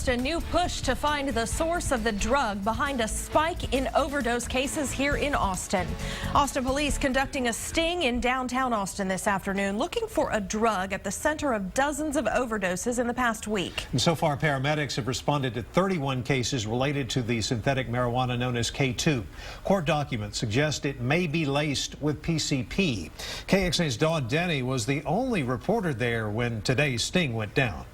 launched a new push to find the source of the drug behind a spike in overdose cases here in Austin. Austin police conducting a sting in downtown Austin this afternoon, looking for a drug at the center of dozens of overdoses in the past week. And so far, paramedics have responded to 31 cases related to the synthetic marijuana known as K2. Court documents suggest it may be laced with PCP. KXAN's Dawn Denny was the only reporter there when today's sting went down.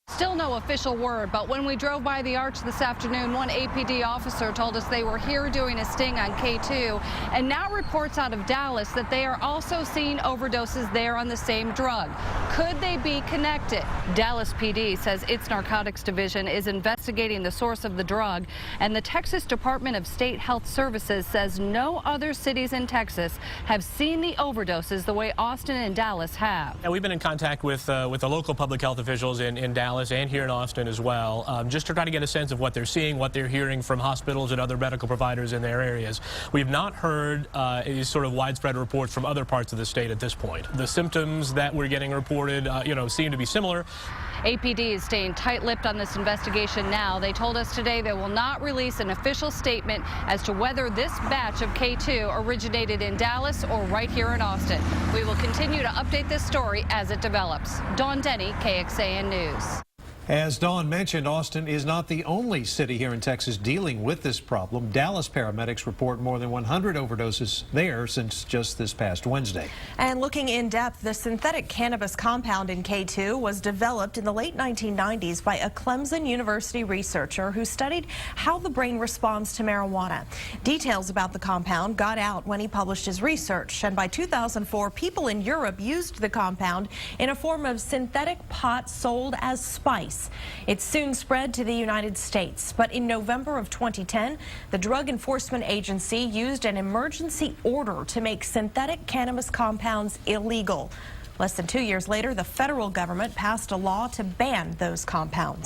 Still no official word, but when we drove by the arch this afternoon, one APD officer told us they were here doing a sting on K2, and now reports out of Dallas that they are also seeing overdoses there on the same drug. Could they be connected? Dallas PD says its narcotics division is investigating the source of the drug, and the Texas Department of State Health Services says no other cities in Texas have seen the overdoses the way Austin and Dallas have. Yeah, we've been in contact with the local public health officials in Dallas and here in Austin as well, just to try to get a sense of what they're seeing, what they're hearing from hospitals and other medical providers in their areas. We've not heard these sort of widespread reports from other parts of the state at this point. The symptoms that we're getting reported, seem to be similar. APD is staying tight-lipped on this investigation now. They told us today they will not release an official statement as to whether this batch of K2 originated in Dallas or right here in Austin. We will continue to update this story as it develops. Dawn Denny, KXAN News. As Dawn mentioned, Austin is not the only city here in Texas dealing with this problem. Dallas paramedics report more than 100 overdoses there since just this past Wednesday. And looking in depth, the synthetic cannabis compound in K2 was developed in the late 1990s by a Clemson University researcher who studied how the brain responds to marijuana. Details about the compound got out when he published his research, and by 2004, people in Europe used the compound in a form of synthetic pot sold as spice. It soon spread to the United States, but in November of 2010, the Drug Enforcement Agency used an emergency order to make synthetic cannabis compounds illegal. Less than 2 years later, the federal government passed a law to ban those compounds.